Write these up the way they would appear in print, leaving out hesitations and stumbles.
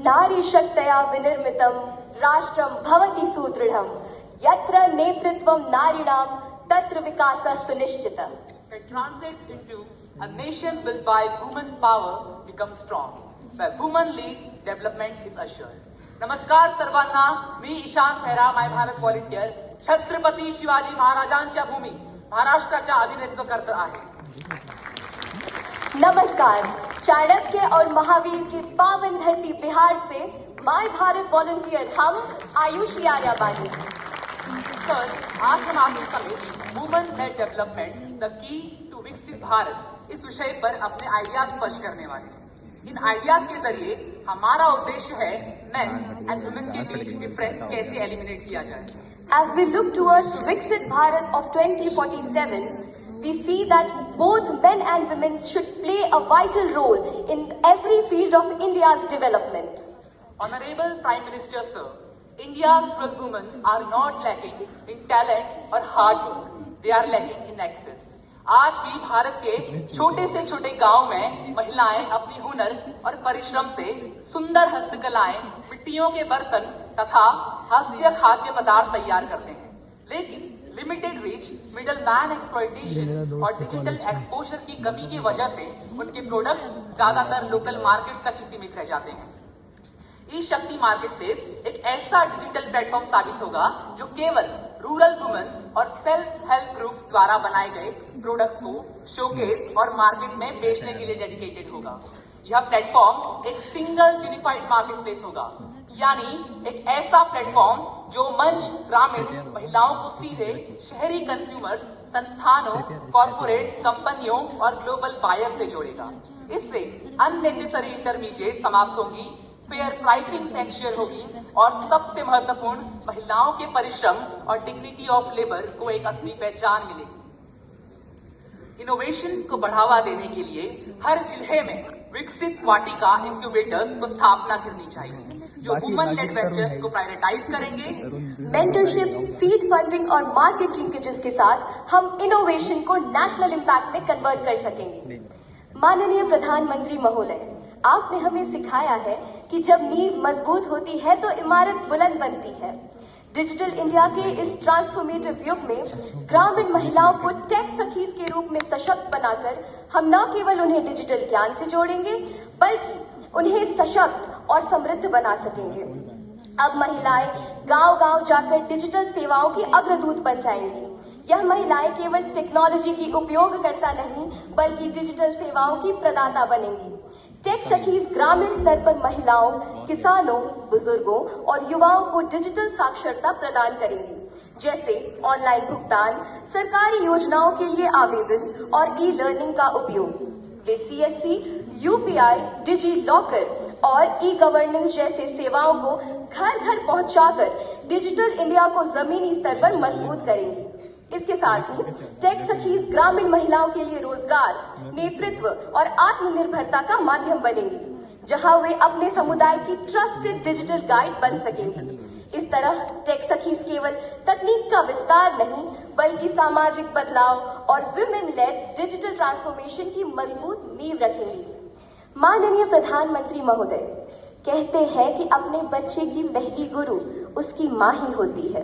नारी शक्तया विनिर्मितं राष्ट्रं भवति सुदृढं यत्र नेतृत्वं नारीणां तत्र विकासः सुनिश्चितः. It translates into a nation built by women's power becomes strong. Where women lead, development is assured. नमस्कार सर्वांना, मी ईशान खैरा, माय भारत व्हॉलंटियर, छत्रपती शिवाजी महाराजांच्या भूमी महाराष्ट्राच्या अभिनेत्व करत आहे. नमस्कार, चाणक्य और महावीर की पावन धरती बिहार से माय भारत वॉलंटियर हम आयुषी आर्याबानी. सर, आज हम आपके समक्ष women led development the key to विकसित भारत इस विषय पर अपने आइडियाज स्पष्ट करने वाले हैं. इन आइडियाज के जरिए हमारा उद्देश्य है मेन एंड वुमेन के बीच डिफरेंस कैसे एलिमिनेट किया जाए. As we look towards Viksit Bharat of 2047, we see that both men and women should play a vital role in every field of India's development. Honorable Prime Minister Sir, India's rural women are not lacking in talent or hard work. They are lacking in access. आज भी भारत के छोटे से छोटे गांव में महिलाएं अपनी हुनर और परिश्रम से सुंदर हस्तकलाएं, मिट्टियों के बर्तन तथा हास्य खाद्य पदार्थ तैयार करते हैं. लेकिन limited reach, middle man exploitation और डिजिटल एक्सपोजर की कमी की वजह से उनके प्रोडक्ट्स ज्यादातर लोकल मार्केट्स तक ही सीमित रह जाते हैं. ई शक्ति मार्केट प्लेस एक ऐसा डिजिटल प्लेटफॉर्म साबित होगा जो केवल रूरल वुमेन और सेल्फ हेल्प ग्रुप्स द्वारा बनाए गए प्रोडक्ट्स को शोकेस और मार्केट में बेचने के लिए डेडिकेटेड होगा. यह प्लेटफॉर्म एक सिंगल यूनिफाइड मार्केट प्लेस होगा, यानी एक ऐसा प्लेटफॉर्म जो मंच ग्रामीण महिलाओं को सीधे शहरी कंज्यूमर्स, संस्थानों, कॉर्पोरेट्स, कंपनियों और ग्लोबल बायर से जोड़ेगा. इससे अननेसेसरी इंटरमीडिएट समाप्त होंगी, फेयर प्राइसिंग एंश्योर होगी और सबसे महत्वपूर्ण महिलाओं के परिश्रम और डिग्निटी ऑफ लेबर को एक असली पहचान मिलेगी. इनोवेशन को बढ़ावा देने के लिए हर जिले में विकसित वाटिका इंक्यूबेटर्स को स्थापना करनी चाहिए जो वुमेन लेड वेंचर्स को प्रायोरिटाइज करेंगे. मेंटरशिप, सीड फंडिंग और मार्केट लिंकेजेस के साथ हम इनोवेशन को नेशनल इम्पैक्ट में कन्वर्ट कर सकेंगे. माननीय प्रधानमंत्री महोदय, आपने हमें सिखाया है कि जब नींव मजबूत होती है तो इमारत बुलंद बनती है. डिजिटल इंडिया के इस ट्रांसफॉर्मेटिव युग में ग्रामीण महिलाओं को टेक सखीज के रूप में सशक्त बनाकर हम न केवल उन्हें डिजिटल ज्ञान से जोड़ेंगे बल्कि उन्हें सशक्त और समृद्ध बना सकेंगे. अब महिलाएं गांव-गांव जाकर डिजिटल सेवाओं की अग्रदूत बन जाएंगी. यह महिलाएं केवल टेक्नोलॉजी की उपयोगकर्ता नहीं बल्कि डिजिटल सेवाओं की प्रदाता बनेंगी. टेक सखीज ग्रामीण स्तर पर महिलाओं, किसानों, बुजुर्गों और युवाओं को डिजिटल साक्षरता प्रदान करेंगी, जैसे ऑनलाइन भुगतान, सरकारी योजनाओं के लिए आवेदन और ई लर्निंग का उपयोग. वे सीएससी, यूपीआई, डिजी लॉकर और ई गवर्नेंस जैसे सेवाओं को घर घर पहुंचाकर डिजिटल इंडिया को जमीनी स्तर पर मजबूत करेंगी. इसके साथ ही टेक सखीज ग्रामीण महिलाओं के लिए रोजगार, नेतृत्व और आत्मनिर्भरता का माध्यम बनेंगी, जहां वे अपने समुदाय की ट्रस्टेड डिजिटल गाइड बन सकेंगी. इस तरह टेक सखीज केवल तकनीक का विस्तार नहीं बल्कि सामाजिक बदलाव और विमेन लेड डिजिटल ट्रांसफॉर्मेशन की मजबूत नींव रखेंगी. माननीय प्रधानमंत्री महोदय, कहते हैं कि अपने बच्चे की पहली गुरु उसकी माँ ही होती है.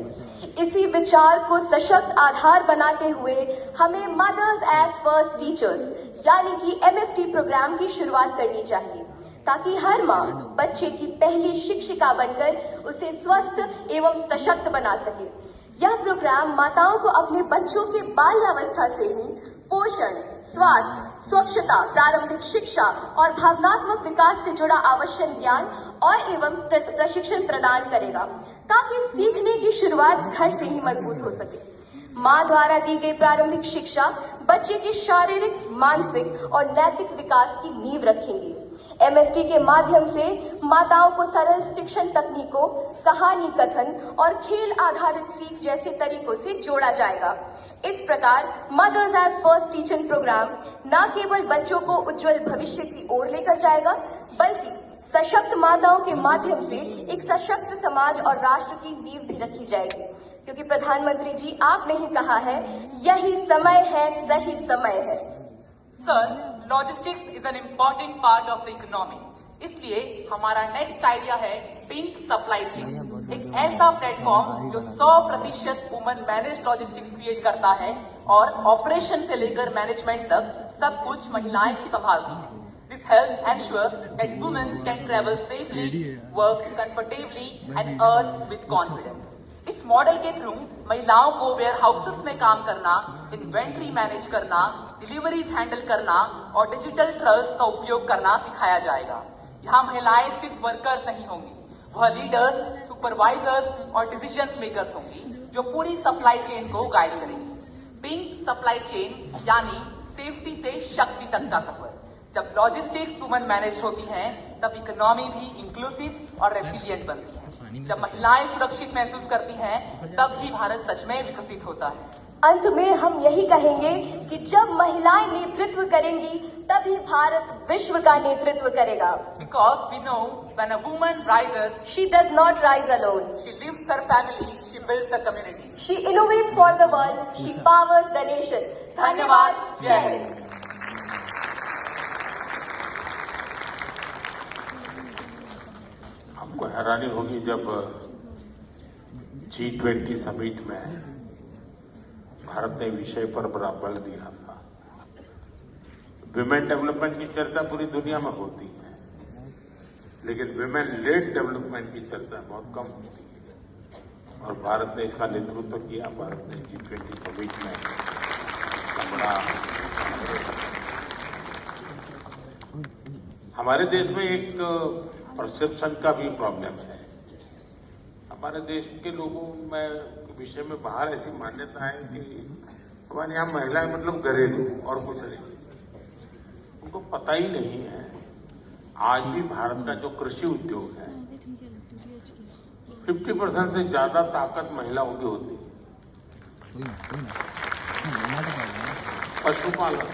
इसी विचार को सशक्त आधार बनाते हुए हमें मदर्स एज फर्स्ट टीचर्स यानी कि MFT प्रोग्राम की शुरुआत करनी चाहिए ताकि हर माँ बच्चे की पहली शिक्षिका बनकर उसे स्वस्थ एवं सशक्त बना सके. यह प्रोग्राम माताओं को अपने बच्चों के बाल्यावस्था से ही पोषण, स्वास्थ्य, स्वच्छता, प्रारंभिक शिक्षा और भावनात्मक विकास से जुड़ा आवश्यक ज्ञान और एवं प्रशिक्षण प्रदान करेगा ताकि सीखने की शुरुआत घर से ही मजबूत हो सके. माँ द्वारा दी गई प्रारंभिक शिक्षा बच्चे के शारीरिक, मानसिक और नैतिक विकास की नींव रखेंगी. MFT के माध्यम से माताओं को सरल शिक्षण तकनीकों, कहानी कथन और खेल आधारित सीख जैसे तरीकों से जोड़ा जाएगा. इस प्रकार mothers as first teacher programme न केवल बच्चों को उज्जवल भविष्य की ओर लेकर जाएगा बल्कि सशक्त माताओं के माध्यम से एक सशक्त समाज और राष्ट्र की नींव भी रखी जाएगी. क्योंकि प्रधानमंत्री जी, आपने ही कहा है, यही समय है, सही समय है. Sir, logistics is an important part of the economy. इसलिए हमारा नेक्स्ट आइडिया है पिंक सप्लाई चेन, एक ऐसा प्लेटफॉर्म जो 100% वुमन मैनेज लॉजिस्टिक्स क्रिएट करता है और ऑपरेशन से लेकर मैनेजमेंट तक सब कुछ महिलाएं ही संभालती हैं। This help ensures that women can travel safely, work comfortably and earn with confidence. इस मॉडल के थ्रू महिलाओं को वेयर हाउसेस में काम करना, इन्वेंट्री मैनेज करना, डिलीवरीज हैंडल करना और डिजिटल ट्रल्स का उपयोग करना सिखाया जाएगा। यहाँ महिलाएं सिर्फ वर्कर्स नहीं होंगी, वह लीडर्स, सुपरवाइजर्स और डिसीजन मेकर्स होंगी जो पूरी सप्लाई चेन को गाइड करेंगी। पिंक सप्लाई चेन यानी सेफ्टी से शक्ति तक का सफर। जब लॉजिस्टिक्स वुमन मैनेज होती हैं, तब इकोनॉमी भी इंक्लूसिव और रेसिलिएंट बनती है। जब महिलाएं सुरक्षित महसूस करती हैं, तब ही भारत सच में विकसित होता है। अंत में हम यही कहेंगे कि जब महिलाएं नेतृत्व करेंगी, तभी भारत विश्व का नेतृत्व करेगा। Because we know when a woman rises, She does not rise alone. she lifts her family, she builds a community. She innovates for the world. She powers the nation. धन्यवाद। जय हिंद। आपको हैरानी होगी जब G20 समिट में भारत ने विषय पर बड़ा बल दिया था। विमेन डेवलपमेंट की चर्चा पूरी दुनिया में होती है, लेकिन विमेन लेड डेवलपमेंट की चर्चा बहुत कम होती है और भारत ने इसका नेतृत्व किया। भारत ने G20 समिट में बड़ा हमारे देश में एक परसेप्शन का भी प्रॉब्लम है। हमारे देश के लोगों में विषय में बाहर ऐसी मान्यता है कि हमारे यहाँ महिलाएं मतलब घरेलू और कुछ नहीं। उनको पता ही नहीं है आज भी भारत का जो कृषि उद्योग है 50% से ज्यादा ताकत महिलाओं की होती है। पशुपालन,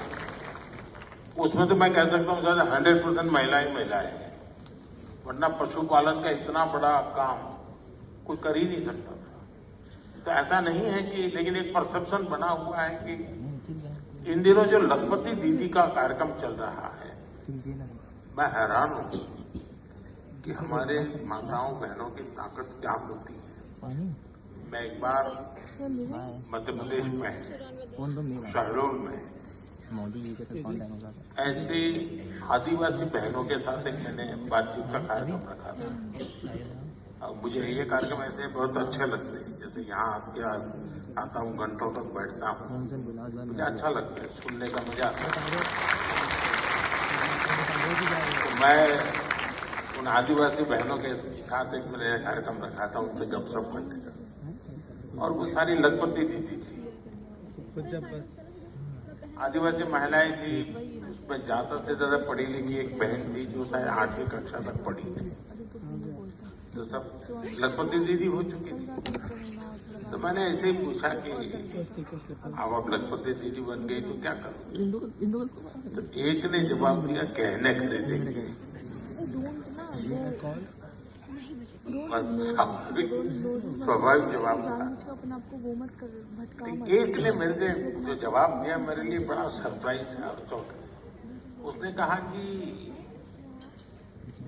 उसमें तो मैं कह सकता हूँ ज्यादा 100% महिलाएं हैं, वरना पशुपालन का इतना बड़ा काम कोई कर ही नहीं सकता था। तो ऐसा नहीं है कि, लेकिन एक परसेप्शन बना हुआ है कि इन दिनों जो लखपति दीदी का कार्यक्रम चल रहा है, मैं हैरान हूं कि हमारे माताओं बहनों की ताकत क्या होती है। मैं एक बार मध्य प्रदेश में शहडोल में ऐसे आदिवासी बहनों के साथ एक मैंने बातचीत का कार्यक्रम रखा था। मुझे ये कार्यक्रम ऐसे बहुत अच्छे लगते हैं, जैसे यहाँ आपके आता हूँ, घंटों तक बैठता हूँ, मुझे अच्छा लगता है, सुनने का मजा आता है। तो मैं उन आदिवासी बहनों के साथ एक मैंने कार्यक्रम रखा था, उनसे गपशप करने का, और वो सारी लखपति दीदी थी, आदिवासी महिलाएं थी। उसमें ज्यादा से ज्यादा पढ़ी लिखी एक बहन थी जो शायद 8वीं कक्षा तक पढ़ी थी, तो सब लखपति दीदी हो चुकी थी। तो मैंने ऐसे ही पूछा कि अब आप लखपति दीदी बन गई तो क्या करो? तो एक ने जवाब दिया, कहने के लिए देंगे। स्वाभाविक जवाब था। एक ने मेरे जो जवाब दिया मेरे लिए बड़ा सरप्राइज था और चौंक। उसने कहा कि